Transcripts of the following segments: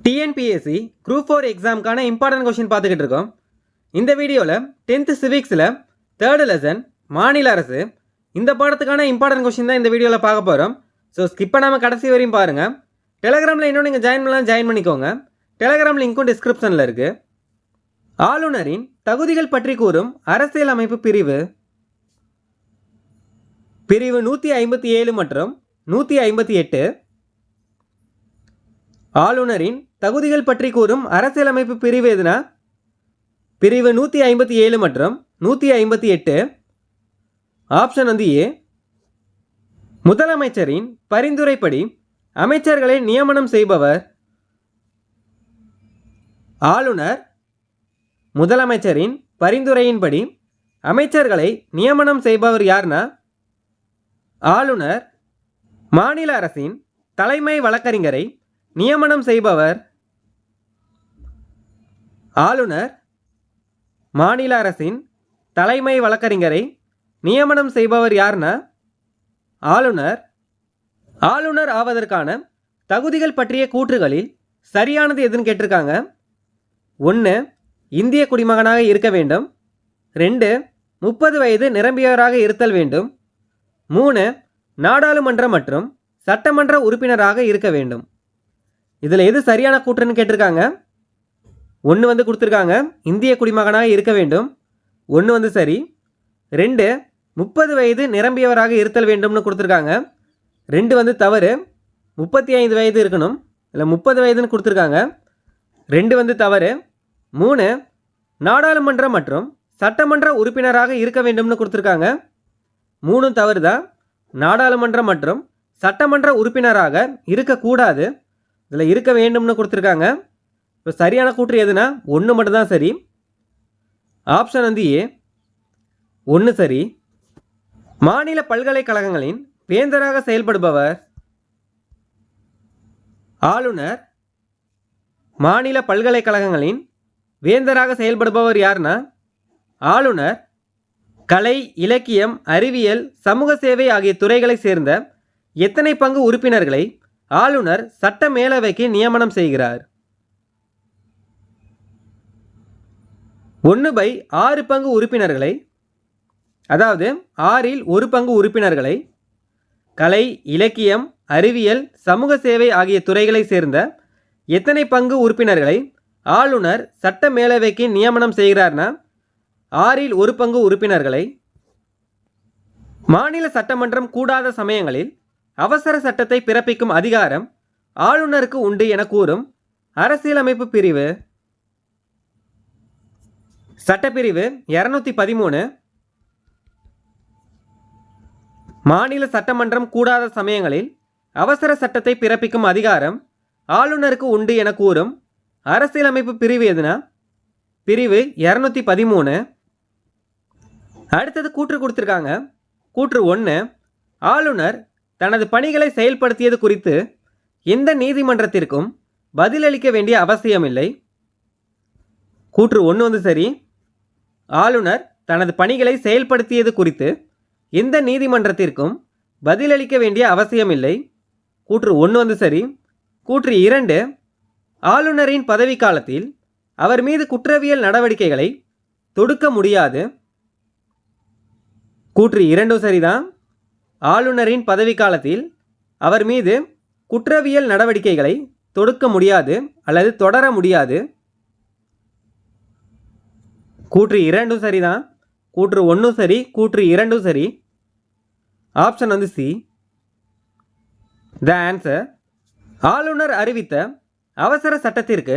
TNPSC group 4 எக்ஸாமுக்கான important question பார்த்துக்கிட்டு இருக்கோம். இந்த வீடியோவில் 10th சிவிக்ஸில் 3rd லெசன் மாநில அரசு இந்த பாடத்துக்கான இம்பார்ட்டன்ட் கொஷின் தான் இந்த வீடியோவில் பார்க்க போகிறோம். ஸோ ஸ்கிப் பண்ணாமல் கடைசி வரையும் பாருங்கள். டெலகிராமில் இன்னும் நீங்கள் ஜாயின் பண்ணலாம், ஜாயின் பண்ணிக்கோங்க. டெலகிராம் லிங்க்கும் டிஸ்கிரிப்ஷனில் இருக்குது. ஆளுநரின் தகுதிகள் பற்றி கூறும் அரசியல் அமைப்பு பிரிவு 157 மற்றும் 158. ஆளுநரின் தகுதிகள் பற்றி கூறும் அரசியலமைப்பு பிரிவு எதுனா பிரிவு 157 மற்றும் 158. Option A. முதலமைச்சரின் பரிந்துரைப்படி அமைச்சர்களை நியமனம் செய்பவர் ஆளுநர். முதலமைச்சரின் பரிந்துரையின்படி அமைச்சர்களை நியமனம் செய்பவர் யார்னா ஆளுநர். மாநில அரசின் தலைமை வழக்கறிஞரை நியமனம் செய்பவர் ஆளுநர். மாநில அரசின் தலைமை வழக்கறிஞரை நியமனம் செய்பவர் யார்னா ஆளுநர். ஆளுநர் ஆவதற்கான தகுதிகள் பற்றிய கூற்றுகளில் சரியானது எதுன்னு கேட்டிருக்காங்க. 1. இந்திய குடிமகனாக இருக்க வேண்டும். 2. 30 வயது நிரம்பியவராக இருத்தல் வேண்டும். 3. நாடாளுமன்ற மற்றும் சட்டமன்ற உறுப்பினராக இருக்க வேண்டும். இதில் எது சரியான கூற்றுன்னு கேட்டிருக்காங்க. 1 கொடுத்துருக்காங்க, இந்திய குடிமகனாக இருக்க வேண்டும். 1 சரி. 2 30 வயது நிரம்பியவராக இருத்தல் வேண்டும்னு கொடுத்துருக்காங்க. 2 தவறு. 35 வயது இருக்கணும், இல்லை 30 வயதுன்னு கொடுத்துருக்காங்க. 2 தவறு. 3 நாடாளுமன்ற மற்றும் சட்டமன்ற உறுப்பினராக இருக்க வேண்டும்னு கொடுத்துருக்காங்க. 3 தவறு தான். நாடாளுமன்ற மற்றும் சட்டமன்ற உறுப்பினராக இருக்கக்கூடாது, இதில் இருக்க வேண்டும்னு கொடுத்துருக்காங்க. இப்போ சரியான கூற்று எதுனா 1 மட்டும்தான் சரி. ஆப்ஷன் ஏ 1 சரி. மாநில பல்கலைக்கழகங்களின் வேந்தராக செயல்படுபவர் ஆளுநர். மாநில பல்கலைக்கழகங்களின் வேந்தராக செயல்படுபவர் யார்னா ஆளுநர். கலை, இலக்கியம், அறிவியல், சமூக சேவை ஆகிய துறைகளை சேர்ந்த எத்தனை பங்கு உறுப்பினர்களை ஆளுநர் சட்ட மேலவைக்கு நியமனம் செய்கிறார்? 1/6 பங்கு உறுப்பினர்களை, அதாவது 6இல் 1 பங்கு உறுப்பினர்களை கலை, இலக்கியம், அறிவியல், சமூக சேவை ஆகிய துறைகளை சேர்ந்த எத்தனை பங்கு உறுப்பினர்களை ஆளுநர் சட்ட மேலவைக்கு நியமனம் செய்கிறார்னா 6இல் 1 பங்கு உறுப்பினர்களை. மாநில சட்டமன்றம் கூடாத சமயங்களில் அவசர சட்டத்தை பிறப்பிக்கும் அதிகாரம் ஆளுநருக்கு உண்டு என கூறும் அரசியலமைப்பு பிரிவு சட்டப்பிரிவு 213. மாநில சட்டமன்றம் கூடாத சமயங்களில் அவசர சட்டத்தை பிறப்பிக்கும் அதிகாரம் ஆளுநருக்கு உண்டு என கூறும் அரசியலமைப்பு பிரிவு எதுனா பிரிவு 213. அடுத்தது கூற்று கொடுத்துருக்காங்க. கூற்று 1. ஆளுநர் தனது பணிகளை செயல்படுத்தியது குறித்து எந்த நீதிமன்றத்திற்கும் பதிலளிக்க வேண்டிய அவசியமில்லை. கூற்று 1 சரி. ஆளுநர் தனது பணிகளை செயல்படுத்தியது குறித்து எந்த நீதிமன்றத்திற்கும் பதிலளிக்க வேண்டிய அவசியமில்லை. கூற்று 1 சரி. கூற்று 2. ஆளுநரின் பதவிக்காலத்தில் அவர் மீது குற்றவியல் நடவடிக்கைகளை தொடுக்க முடியாது. கூற்று 2 சரிதான். ஆளுநரின் பதவிக்காலத்தில் அவர் மீது குற்றவியல் நடவடிக்கைகளை தொடுக்க முடியாது அல்லது தொடர முடியாது. கூற்று 2 சரிதான். கூற்று 1 சரி, கூற்று 2 சரி. Option C. The answer. ஆளுநர் அறிவித்த அவசர சட்டத்திற்கு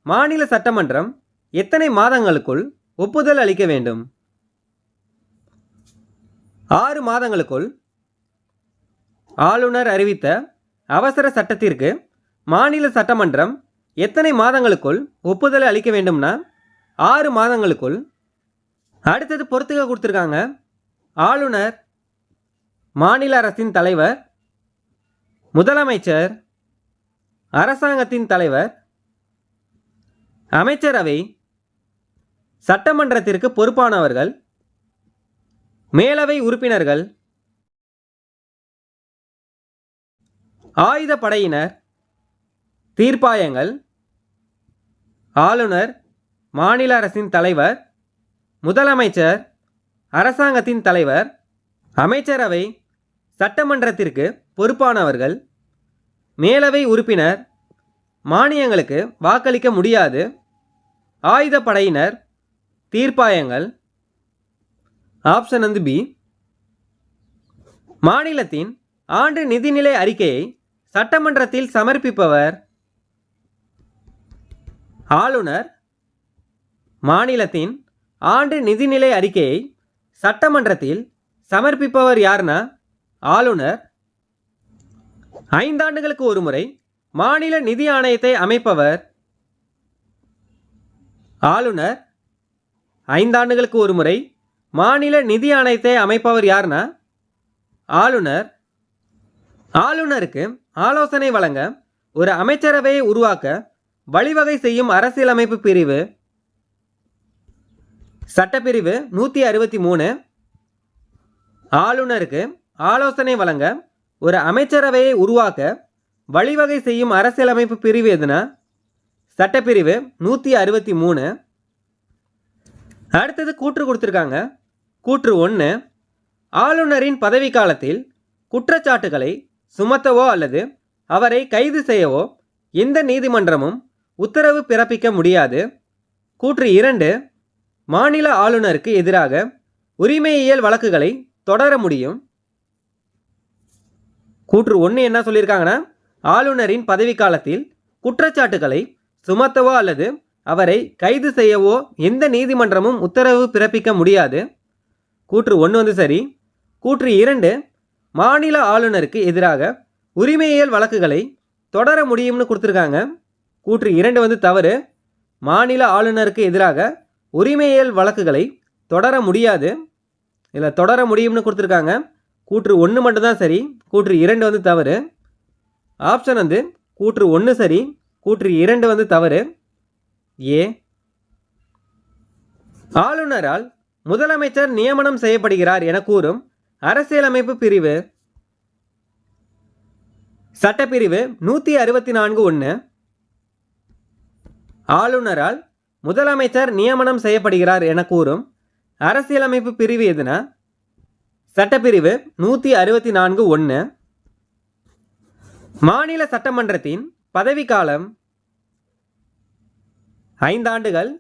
மாநில சட்டமன்றம் எத்தனை மாதங்களுக்குள் ஒப்புதல் அளிக்க வேண்டும்? 6 மாதங்களுக்குள். ஆளுநர் அறிவித்த அவசர சட்டத்திற்கு மாநில சட்டமன்றம் எத்தனை மாதங்களுக்குள் ஒப்புதல் அளிக்க வேண்டும்னா 6 மாதங்களுக்குள். அடுத்தது பொறுத்துக்க கொடுத்துருக்காங்க. ஆளுநர், மாநில அரசின் தலைவர், முதலமைச்சர், அரசாங்கத்தின் தலைவர், அமைச்சரவை, சட்டமன்றத்திற்கு பொறுப்பானவர்கள், மேலவை உறுப்பினர்கள், ஆயுத படையினர், தீர்ப்பாயங்கள், ஆளுநர், மாநில அரசின் தலைவர், முதலமைச்சர், அரசாங்கத்தின் தலைவர், அமைச்சரவை, சட்டமன்றத்திற்கு பொறுப்பானவர்கள், மேலவை உறுப்பினர், மானியங்களுக்கு வாக்களிக்க முடியாது, ஆயுதப்படையினர், தீர்ப்பாயங்கள். ஆப்ஷன் வந்து பி. மாநிலத்தின் ஆண்டு நிதிநிலை அறிக்கையை சட்டமன்றத்தில் சமர்ப்பிப்பவர் ஆளுநர். மாநிலத்தின் ஆண்டு நிதிநிலை அறிக்கையை சட்டமன்றத்தில் சமர்ப்பிப்பவர் யாருன்னா ஆளுநர். 5 ஆண்டுகளுக்கு ஒரு முறை மாநில நிதி ஆணையத்தை அமைப்பவர் ஆளுநர். 5 ஆண்டுகளுக்கு ஒரு முறை மாநில நிதி ஆணையத்தை அமைப்பவர் யாருன்னா ஆளுநர். ஆளுநருக்கு ஆலோசனை வழங்க ஒரு அமைச்சரவையை உருவாக்க வழிவகை செய்யும் அரசியலமைப்பு பிரிவு சட்டப்பிரிவு 163. ஆளுநருக்கு ஆலோசனை வழங்க ஒரு அமைச்சரவையை உருவாக்க வழிவகை செய்யும் அரசியலமைப்பு பிரிவு எதுனா சட்டப்பிரிவு 163. அடுத்தது கூற்று கொடுத்துருக்காங்க. கூற்று 1, ஆளுநரின் பதவிக்காலத்தில் குற்றச்சாட்டுகளை சுமத்தவோ அல்லது அவரை கைது செய்யவோ எந்த நீதிமன்றமும் உத்தரவு பிறப்பிக்க முடியாது. கூற்று 2, மாநில ஆளுநருக்கு எதிராக உரிமையியல் வழக்குகளை தொடர முடியும். கூற்று 1 என்ன சொல்லியிருக்காங்கன்னா, ஆளுநரின் பதவிக்காலத்தில் குற்றச்சாட்டுகளை சுமத்தவோ அல்லது அவரை கைது செய்யவோ எந்த நீதிமன்றமும் உத்தரவு பிறப்பிக்க முடியாது. கூற்று 1 வந்து சரி. கூற்று 2, மாநில ஆளுநருக்கு எதிராக உரிமையியல் வழக்குகளை தொடர முடியும்னு கொடுத்துருக்காங்க. கூற்று 2 வந்து தவறு. மாநில ஆளுநருக்கு எதிராக உரிமையியல் வழக்குகளை தொடர முடியாது. இல்லை தொடர முடியும்னு கொடுத்துருக்காங்க. கூற்று 1 மட்டும்தான் சரி. கூற்று 2 வந்து தவறு. ஆப்ஷன் வந்து கூற்று 1 சரி, கூற்று 2 வந்து தவறு. ஏ. ஆளுநரால் முதலமைச்சர் நியமனம் செய்யப்படுகிறார் என கூறும் அரசியலமைப்பு பிரிவு சட்டப்பிரிவு 164(1). ஆளுநரால் முதலமைச்சர் நியமனம் செய்யப்படுகிறார் என கூறும் அரசியலமைப்பு பிரிவு எதுனா சட்டப்பிரிவு 164(1). மாநில சட்டமன்றத்தின் பதவிக்காலம் 5 ஆண்டுகள்.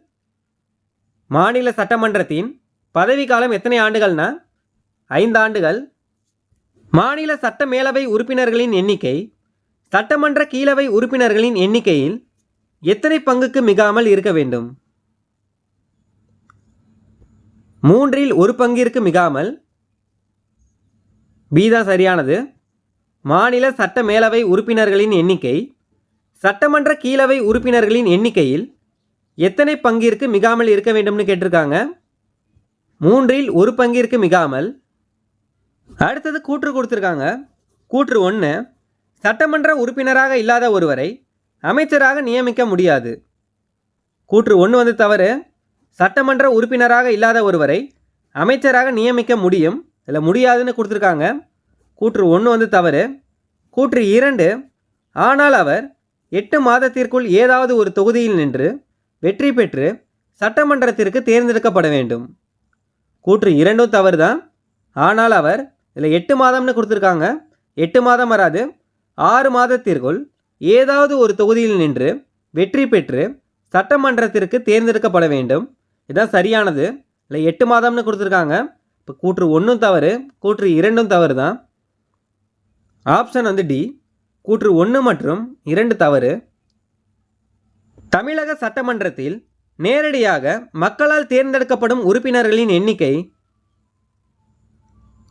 மாநில சட்டமன்றத்தின் பதவிக்காலம் எத்தனை ஆண்டுகள்னா 5 ஆண்டுகள். மாநில சட்ட மேலவை உறுப்பினர்களின் எண்ணிக்கை சட்டமன்ற கீழவை உறுப்பினர்களின் எண்ணிக்கையில் எத்தனை பங்குக்கு மிகாமல் இருக்க வேண்டும்? 3/1 பங்கிற்கு மிகாமல். பி தான் சரியானது. மாநில சட்ட மேலவை உறுப்பினர்களின் எண்ணிக்கை சட்டமன்ற கீழவை உறுப்பினர்களின் எண்ணிக்கையில் எத்தனை பங்கிற்கு மிகாமல் இருக்க வேண்டும்னு கேட்டிருக்காங்க. 3/1 பங்கிற்கு மிகாமல். அடுத்தது கூற்று கொடுத்துருக்காங்க. கூற்று 1, சட்டமன்ற உறுப்பினராக இல்லாத ஒருவரை அமைச்சராக நியமிக்க முடியாது. கூற்று 1 வந்து தவறு. சட்டமன்ற உறுப்பினராக இல்லாத ஒருவரை அமைச்சராக நியமிக்க முடியும், இல்லை முடியாதுன்னு கொடுத்துருக்காங்க. கூற்று 1 வந்து தவறு. கூற்று 2, ஆனால் அவர் 8 மாதத்திற்குள் ஏதாவது ஒரு தொகுதியில் நின்று வெற்றி பெற்று சட்டமன்றத்திற்கு தேர்ந்தெடுக்கப்பட வேண்டும். கூற்று 2 தவறு தான். ஆனால் அவர் இதில் 8 மாதம்னு கொடுத்துருக்காங்க. 8 மாதம் வராது. 6 மாதத்திற்குள் ஏதாவது ஒரு தொகுதியில் நின்று வெற்றி பெற்று சட்டமன்றத்திற்கு தேர்ந்தெடுக்கப்பட வேண்டும். இதுதான் சரியானது. இல்லை 8 மாதம்னு கொடுத்துருக்காங்க. இப்போ கூற்று 1 தவறு, கூற்று 2 தவறு தான். ஆப்ஷன் வந்து டி. கூற்று 1 மற்றும் 2 தவறு. தமிழக சட்டமன்றத்தில் நேரடியாக மக்களால் தேர்ந்தெடுக்கப்படும் உறுப்பினர்களின் எண்ணிக்கை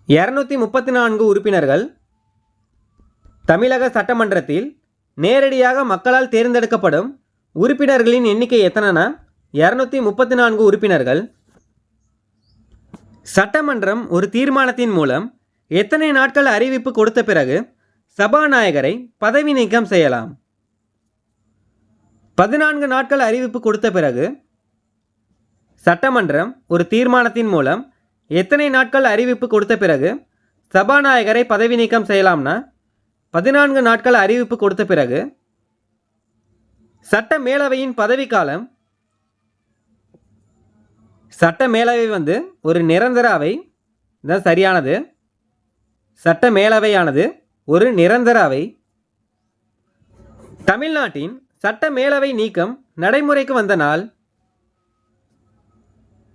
234 உறுப்பினர்கள். தமிழக சட்டமன்றத்தில் நேரடியாக மக்களால் தேர்ந்தெடுக்கப்படும் உறுப்பினர்களின் எண்ணிக்கை எத்தனைனா 234 உறுப்பினர்கள். சட்டமன்றம் ஒரு தீர்மானத்தின் மூலம் எத்தனை நாட்கள் அறிவிப்பு கொடுத்த பிறகு சபாநாயகரை பதவி நீக்கம் செய்யலாம்? 14 நாட்கள் அறிவிப்பு கொடுத்த பிறகு. சட்டமன்றம் ஒரு தீர்மானத்தின் மூலம் எத்தனை நாட்கள் அறிவிப்பு கொடுத்த பிறகு சபாநாயகரை பதவி நீக்கம் செய்யலாம்னா 14 நாட்கள் அறிவிப்பு கொடுத்த பிறகு. சட்ட மேலவையின் பதவிக்காலம் சட்ட மேலவை வந்து ஒரு நிரந்தர அவை. இதுதான் சரியானது. சட்ட மேலவையானது ஒரு நிரந்தர அவை. தமிழ்நாட்டின் சட்ட மேலவை நீக்கம் நடைமுறைக்கு வந்த நாள்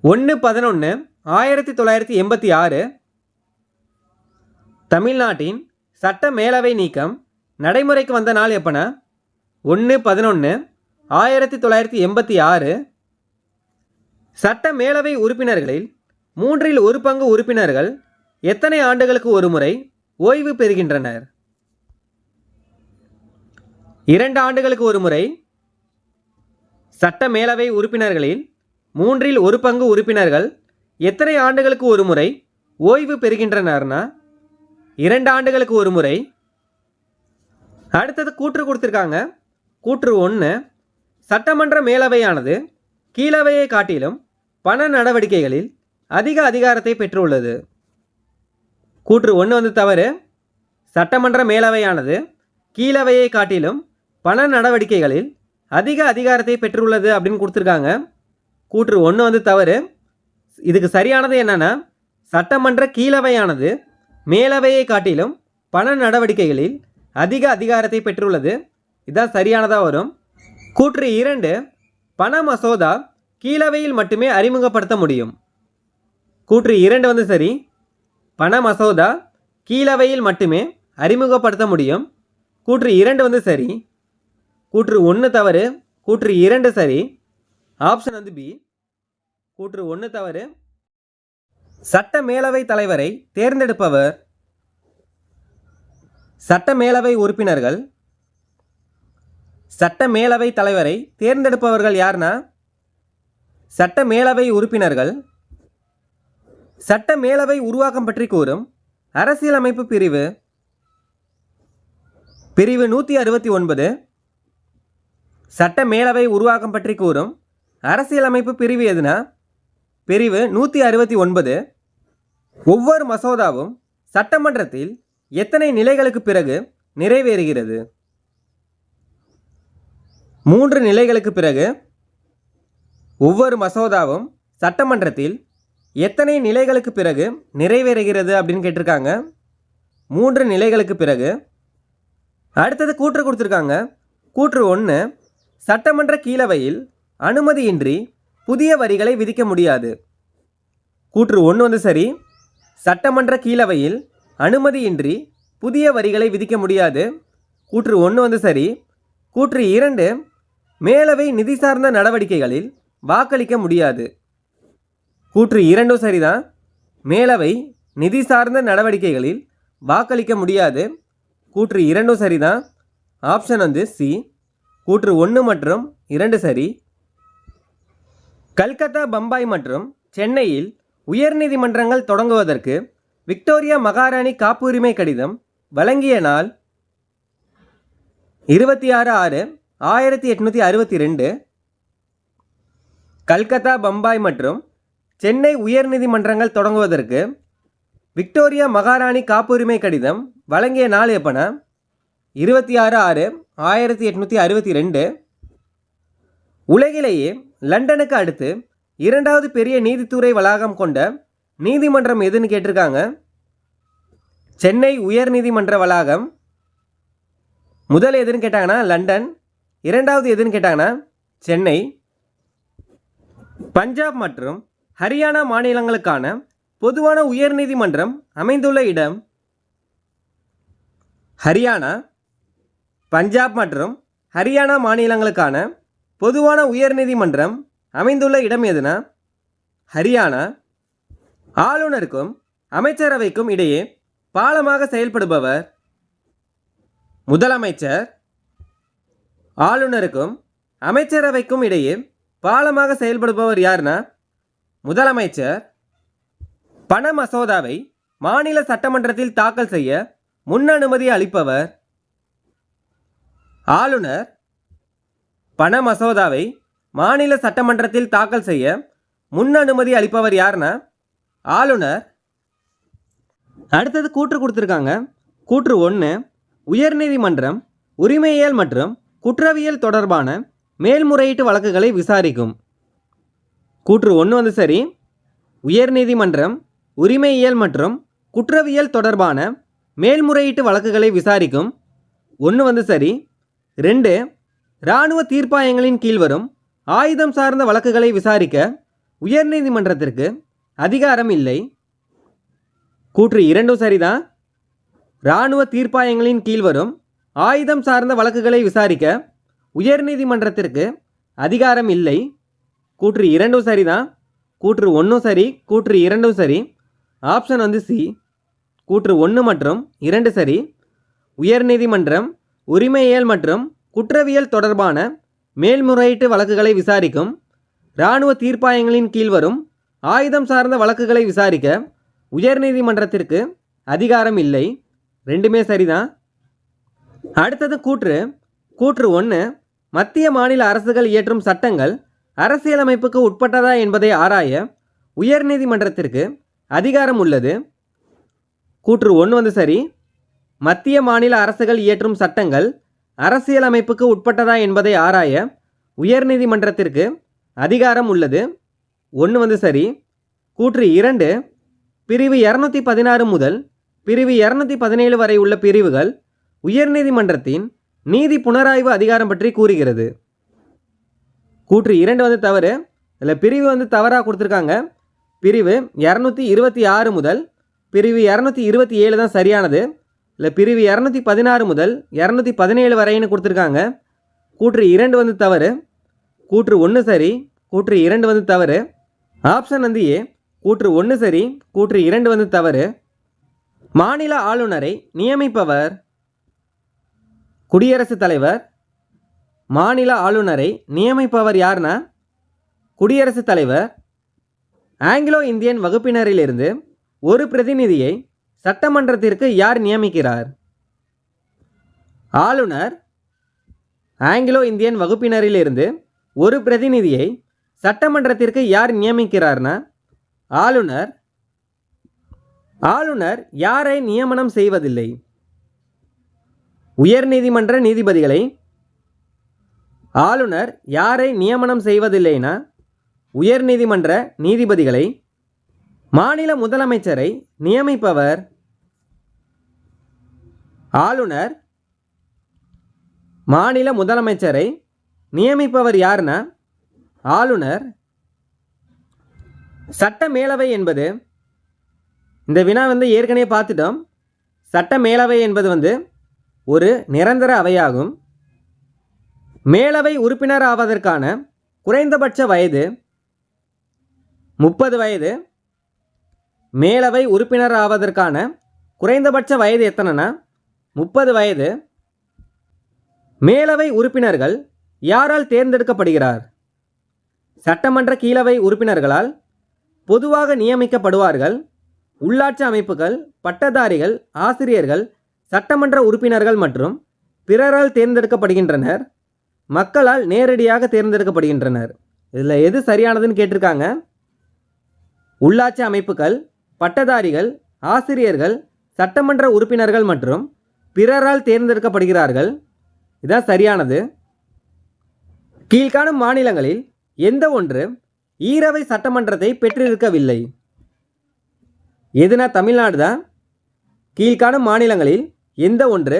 1/11/1986. தமிழ்நாட்டின் சட்ட மேலவை நீக்கம் நடைமுறைக்கு வந்த நாள் எப்போனா 1/11/1986. சட்ட மேலவை உறுப்பினர்களில் 1/3 பங்கு உறுப்பினர்கள் எத்தனை ஆண்டுகளுக்கு ஒரு முறை ஓய்வு பெறுகின்றனர்? 2 ஆண்டுகளுக்கு ஒரு முறை. சட்ட மேலவை உறுப்பினர்களில் 1/3 பங்கு உறுப்பினர்கள் எத்தனை ஆண்டுகளுக்கு ஒரு முறை ஓய்வு பெறுகின்றனர்னா 2 ஆண்டுகளுக்கு ஒரு முறை. அடுத்தது கூற்று கொடுத்துருக்காங்க. கூற்று 1, சட்டமன்ற மேலவையானது கீழவையை காட்டிலும் பண நடவடிக்கைகளில் அதிக அதிகாரத்தை பெற்றுள்ளது. கூற்று 1 வந்து தவறு. சட்டமன்ற மேலவையானது கீழவையை காட்டிலும் பண நடவடிக்கைகளில் அதிக அதிகாரத்தை பெற்றுள்ளது அப்படின்னு கொடுத்துருக்காங்க. கூற்று 1 வந்து தவறு. இதுக்கு சரியானது என்னன்னா, சட்டமன்ற கீழவையானது மேலவையை காட்டிலும் பண நடவடிக்கைகளில் அதிக அதிகாரத்தை பெற்றுள்ளது. இதுதான் சரியானதாக வரும். கூற்று 2, பண மசோதா கீழவையில் மட்டுமே அறிமுகப்படுத்த முடியும். கூற்று 2 வந்து சரி. பண மசோதா கீழவையில் மட்டுமே அறிமுகப்படுத்த முடியும். கூற்று 2 வந்து சரி. கூற்று 1 தவறு. கூற்று 2 சரி. ஆப்ஷன் வந்து பி. கூற்று 1 தவறு. சட்ட மேலவை தலைவரை தேர்ந்தெடுப்பவர் சட்ட மேலவை உறுப்பினர்கள். சட்ட மேலவை தலைவரை தேர்ந்தெடுப்பவர்கள் யார்னா சட்ட மேலவை உறுப்பினர்கள். சட்ட மேலவை உருவாக்கம் பற்றி கூறும் அரசியலமைப்பு பிரிவு 169. சட்ட மேலவை உருவாக்கம் பற்றி கூறும் அரசியலமைப்பு பிரிவு எதுனா பிரிவு 169. ஒவ்வொரு மசோதாவும் சட்டமன்றத்தில் எத்தனை நிலைகளுக்கு பிறகு நிறைவேறுகிறது? 3 நிலைகளுக்கு பிறகு. ஒவ்வொரு மசோதாவும் சட்டமன்றத்தில் எத்தனை நிலைகளுக்கு பிறகு நிறைவேறுகிறது அப்படின்னு கேட்டிருக்காங்க. 3 நிலைகளுக்கு பிறகு. அடுத்தது கூற்று கொடுத்துருக்காங்க. கூற்று 1, சட்டமன்ற கீழவையில் அனுமதியின்றி புதிய வரிகளை விதிக்க முடியாது. கூற்று 1 வந்து சரி. சட்டமன்ற கீழவையில் அனுமதியின்றி புதிய வரிகளை விதிக்க முடியாது. கூற்று 1 வந்து சரி. கூற்று 2, மேலவை நிதி சார்ந்த நடவடிக்கைகளில் வாக்களிக்க முடியாது. கூற்று 2 சரிதான். மேலவை நிதி சார்ந்த நடவடிக்கைகளில் வாக்களிக்க முடியாது. கூற்று 2 சரிதான். ஆப்ஷன் வந்து சி. கூற்று 1 மற்றும் 2 சரி. கல்கத்தா, பம்பாய் மற்றும் சென்னையில் உயர்நீதிமன்றங்கள் தொடங்குவதற்கு விக்டோரியா மகாராணி காப்புரிமை கடிதம் வழங்கிய நாள் 26/6/1862. கல்கத்தா, பம்பாய் மற்றும் சென்னை உயர்நீதிமன்றங்கள் தொடங்குவதற்கு விக்டோரியா மகாராணி காப்புரிமை கடிதம் வழங்கிய நாள் எப்போனா 26/6/1862. உலகிலேயே லண்டனுக்கு அடுத்து 2வது பெரிய நீதித்துறை வளாகம் கொண்ட நீதிமன்றம் எதுன்னு கேட்டிருக்காங்க. சென்னை உயர்நீதிமன்ற வளாகம். முதல் எதுன்னு கேட்டாங்கன்னா லண்டன். 2வது எதுன்னு கேட்டாங்கன்னா சென்னை. பஞ்சாப் மற்றும் ஹரியானா மாநிலங்களுக்கான பொதுவான உயர்நீதிமன்றம் அமைந்துள்ள இடம் ஹரியானா. பஞ்சாப் மற்றும் ஹரியானா மாநிலங்களுக்கான பொதுவான உயர்நீதிமன்றம் அமைந்துள்ள இடம் எதுனா ஹரியானா. ஆளுநருக்கும் அமைச்சரவைக்கும் இடையே பாலமாக செயல்படுபவர் முதலமைச்சர். ஆளுநருக்கும் அமைச்சரவைக்கும் இடையே பாலமாக செயல்படுபவர் யாருன்னா முதலமைச்சர். பண மசோதாவை மாநில சட்டமன்றத்தில் தாக்கல் செய்ய முன் அனுமதி அளிப்பவர் ஆளுநர். பண மசோதாவை மாநில சட்டமன்றத்தில் தாக்கல் செய்ய முன் அனுமதி அளிப்பவர் யாருன்னா ஆளுநர். அடுத்தது கூற்று கொடுத்துருக்காங்க. கூற்று 1, உயர்நீதிமன்றம் உரிமையியல் மற்றும் குற்றவியல் தொடர்பான மேல்முறையீட்டு வழக்குகளை விசாரிக்கும். கூற்று 1 வந்து சரி. உயர்நீதிமன்றம் உரிமையியல் மற்றும் குற்றவியல் தொடர்பான மேல்முறையீட்டு வழக்குகளை விசாரிக்கும். 1 வந்து சரி. 2 இராணுவ தீர்ப்பாயங்களின் கீழ் வரும் ஆயுதம் சார்ந்த வழக்குகளை விசாரிக்க உயர்நீதிமன்றத்திற்கு அதிகாரம் இல்லை. கூற்று 2 சரிதான். இராணுவ தீர்ப்பாயங்களின் கீழ் வரும் ஆயுதம் சார்ந்த வழக்குகளை விசாரிக்க உயர்நீதிமன்றத்திற்கு அதிகாரம் இல்லை. கூற்று 2 சரிதான். கூற்று 1 சரி, கூற்று 2 சரி. ஆப்ஷன் வந்து சி. கூற்று 1 மற்றும் 2 சரி. உயர்நீதிமன்றம் உரிமையியல் மற்றும் குற்றவியல் தொடர்பான மேல்முறையீட்டு வழக்குகளை விசாரிக்கும். இராணுவ தீர்ப்பாயங்களின் கீழ் வரும் ஆயுதம் சார்ந்த வழக்குகளை விசாரிக்க உயர்நீதிமன்றத்திற்கு அதிகாரம் இல்லை. ரெண்டுமே சரிதான். அடுத்தது கூற்று 1 மத்திய மாநில அரசுகள் இயற்றும் சட்டங்கள் அரசியலமைப்புக்கு உட்பட்டதா என்பதை ஆராய உயர்நீதிமன்றத்திற்கு அதிகாரம் உள்ளது. கூற்று 1 வந்து சரி. மத்திய மாநில அரசுகள் இயற்றும் சட்டங்கள் அரசியலமைப்புக்கு உட்பட்டதா என்பதை ஆராய உயர்நீதிமன்றத்திற்கு அதிகாரம் உள்ளது. 1 வந்து சரி. கூற்று 2 பிரிவு 216 முதல் பிரிவு 217 வரை உள்ள பிரிவுகள் உயர்நீதிமன்றத்தின் நீதி புனராய்வு அதிகாரம் பற்றி கூறுகிறது. கூற்று 2 வந்து தவறு. இதில் பிரிவு வந்து தவறாக கொடுத்துருக்காங்க. பிரிவு 226 முதல் பிரிவு 227 தான் சரியானது. இல்லை பிரிவு 216 முதல் 217 வரைன்னு கொடுத்துருக்காங்க. கூற்று 2 வந்து தவறு. கூற்று 1 சரி, கூற்று 2 வந்து தவறு. ஆப்ஷன் வந்து ஏ. கூற்று 1 சரி, கூற்று 2 வந்து தவறு. மாநில ஆளுநரை நியமிப்பவர் குடியரசுத் தலைவர். மாநில ஆளுநரை நியமிப்பவர் யாருன்னா குடியரசுத் தலைவர். ஆங்கிலோ இந்தியன் வகுப்பினரிலிருந்து ஒரு பிரதிநிதியை சட்டமன்றத்திற்கு யார் நியமிக்கிறார்? ஆளுநர். ஆங்கிலோ இந்தியன் வகுப்பினரிலிருந்து ஒரு பிரதிநிதியை சட்டமன்றத்திற்கு யார் நியமிக்கிறார்னா ஆளுநர். ஆளுநர் யாரை நியமனம் செய்வதில்லை? உயர்நீதிமன்ற நீதிபதிகளை. ஆளுநர் யாரை நியமனம் செய்வதில்லைனா உயர்நீதிமன்ற நீதிபதிகளை. மாநில முதலமைச்சரை நியமிப்பவர் ஆளுநர். மாநில முதலமைச்சரை நியமிப்பவர் யாருன்னா ஆளுநர். சட்ட மேலவை என்பது இந்த வினா வந்து ஏற்கனவே பார்த்துட்டோம். சட்ட மேலவை என்பது வந்து ஒரு நிரந்தர அவையாகும். மேலவை உறுப்பினர் ஆவதற்கான குறைந்தபட்ச வயது 30 வயது. மேலவை உறுப்பினர் ஆவதற்கான குறைந்தபட்ச வயது எத்தனைனா 30 வயது. மேலவை உறுப்பினர்கள் யாரால் தேர்ந்தெடுக்கப்படுகிறார்? சட்டமன்ற கீழவை உறுப்பினர்களால் பொதுவாக நியமிக்கப்படுவார்கள். உள்ளாட்சி அமைப்புகள், பட்டதாரிகள், ஆசிரியர்கள், சட்டமன்ற உறுப்பினர்கள் மற்றும் பிறரால் தேர்ந்தெடுக்கப்படுகின்றனர். மக்களால் நேரடியாக தேர்ந்தெடுக்கப்படுகின்றனர். இதில் எது சரியானதுன்னு கேட்டிருக்காங்க. உள்ளாட்சி அமைப்புகள், பட்டதாரிகள், ஆசிரியர்கள், சட்டமன்ற உறுப்பினர்கள் மற்றும் பிறரால் தேர்ந்தெடுக்கப்படுகிறார்கள். இதான் சரியானது. கீழ்காணும் மாநிலங்களில் எந்த ஒன்று ஈரவை சட்டமன்றத்தை பெற்றிருக்கவில்லை? எதுனா தமிழ்நாடு தான். கீழ்காணும் மாநிலங்களில் எந்த ஒன்று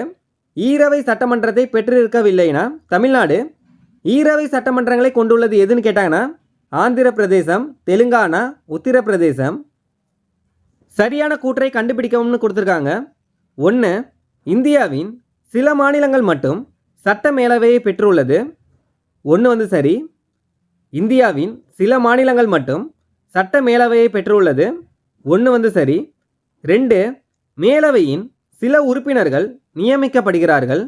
ஈரவை சட்டமன்றத்தை பெற்றிருக்கவில்லைனா தமிழ்நாடு. ஈரவை சட்டமன்றங்களை கொண்டுள்ளது எதுன்னு கேட்டாங்கன்னா ஆந்திர பிரதேசம், தெலுங்கானா, உத்தரப்பிரதேசம். சரியான கூற்றை கண்டுபிடிக்கவும்னு கொடுத்துருக்காங்க. 1 இந்தியாவின் சில மாநிலங்கள் மட்டும் சட்ட மேலவையை பெற்றுள்ளது. 1 வந்து சரி. இந்தியாவின் சில மாநிலங்கள் மட்டும் சட்ட மேலவையை பெற்றுள்ளது. 1 வந்து சரி. 2 மேலவையின் சில உறுப்பினர்கள் நியமிக்கப்படுகிறார்கள்.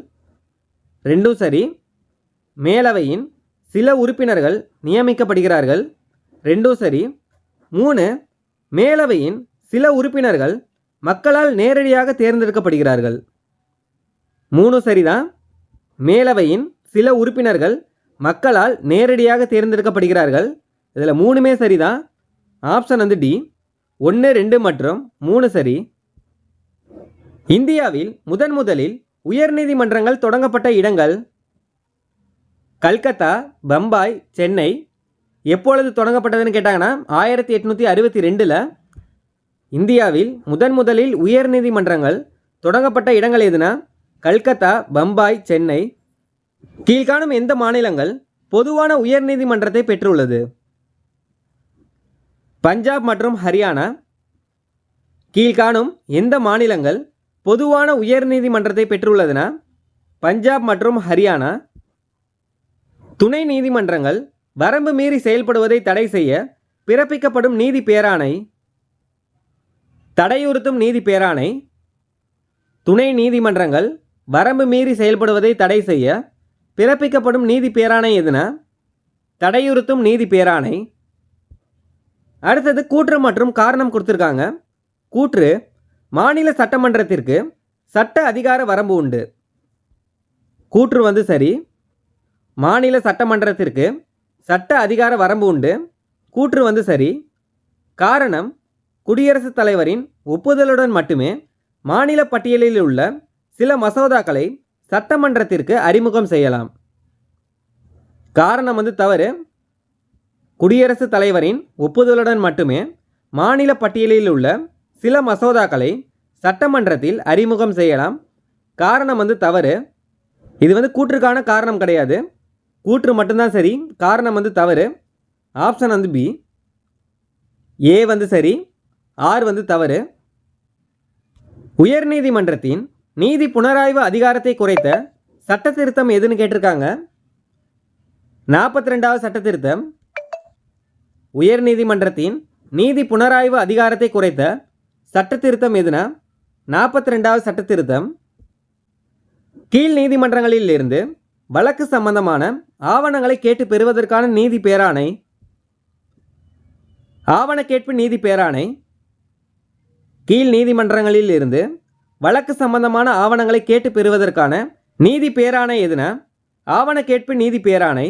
2 சரி. மேலவையின் சில உறுப்பினர்கள் நியமிக்கப்படுகிறார்கள். 2 சரி. 3 மேலவையின் சில உறுப்பினர்கள் மக்களால் நேரடியாக தேர்ந்தெடுக்கப்படுகிறார்கள். 3 சரிதான். மேலவையின் சில உறுப்பினர்கள் மக்களால் நேரடியாக தேர்ந்தெடுக்கப்படுகிறார்கள். இதில் 3மே சரிதான். ஆப்ஷன் வந்து டி. 1, 2 மற்றும் 3 சரி. இந்தியாவில் முதலில் உயர்நீதிமன்றங்கள் தொடங்கப்பட்ட இடங்கள் கல்கத்தா, பம்பாய், சென்னை. எப்பொழுது தொடங்கப்பட்டதுன்னு கேட்டாங்கன்னா 1862 இந்தியாவில் முதலில் உயர்நீதிமன்றங்கள் தொடங்கப்பட்ட இடங்கள் எதுனா கல்கத்தா, பம்பாய், சென்னை. கீழ்காணும் எந்த மாநிலங்கள் பொதுவான உயர்நீதிமன்றத்தை பெற்றுள்ளது? பஞ்சாப் மற்றும் ஹரியானா. கீழ்காணும் எந்த மாநிலங்கள் பொதுவான உயர்நீதிமன்றத்தை பெற்றுள்ளதுனா பஞ்சாப் மற்றும் ஹரியானா. துணை நீதிமன்றங்கள் வரம்பு மீறி செயல்படுவதை தடை செய்ய பிறப்பிக்கப்படும் நீதி பேராணை. தடையுறுத்தும் நீதி பேராணை. துணை நீதிமன்றங்கள் வரம்பு மீறி செயல்படுவதை தடை செய்ய பிறப்பிக்கப்படும் நீதி பேராணை எதுனா தடையுறுத்தும் நீதி பேராணை. அடுத்தது கூற்று மற்றும் காரணம் கொடுத்துருக்காங்க. கூற்று: மாநில சட்டமன்றத்திற்கு சட்ட அதிகார வரம்பு உண்டு. கூற்று சரி. மாநில சட்டமன்றத்திற்கு சட்ட அதிகார வரம்பு உண்டு. கூற்று சரி. காரணம்: குடியரசுத் தலைவரின் ஒப்புதலுடன் மட்டுமே மாநில பட்டியலில் உள்ள சில மசோதாக்களை சட்டமன்றத்திற்கு அறிமுகம் செய்யலாம். காரணம் தவறு. குடியரசுத் தலைவரின் ஒப்புதலுடன் மட்டுமே மாநில பட்டியலில் உள்ள சில மசோதாக்களை சட்டமன்றத்தில் அறிமுகம் செய்யலாம். காரணம் தவறு. இது கூற்றுக்கான காரணம் கிடையாது. கூற்று மட்டும்தான் சரி. காரணம் தவறு. Option B. ஏ சரி, ஆர் தவறு. உயர்நீதிமன்றத்தின் நீதி புனராய்வு அதிகாரத்தை குறைத்த சட்ட திருத்தம் எதுன்னு கேட்டிருக்காங்க. 42வது சட்ட திருத்தம். உயர்நீதிமன்றத்தின் நீதி புனராய்வு அதிகாரத்தை குறைத்த சட்ட திருத்தம் எதுனா 42வது சட்ட திருத்தம். கீழ் நீதிமன்றங்களில் இருந்து வழக்கு சம்பந்தமான ஆவணங்களை கேட்டு பெறுவதற்கான நீதி பேராணை. ஆவண கேட்பு நீதி பேராணை. கீழ் நீதிமன்றங்களில் இருந்து வழக்கு சம்பந்தமான ஆவணங்களை கேட்டு பெறுவதற்கான நீதி பேராணை எதுனா ஆவண கேட்பு நீதி பேராணை.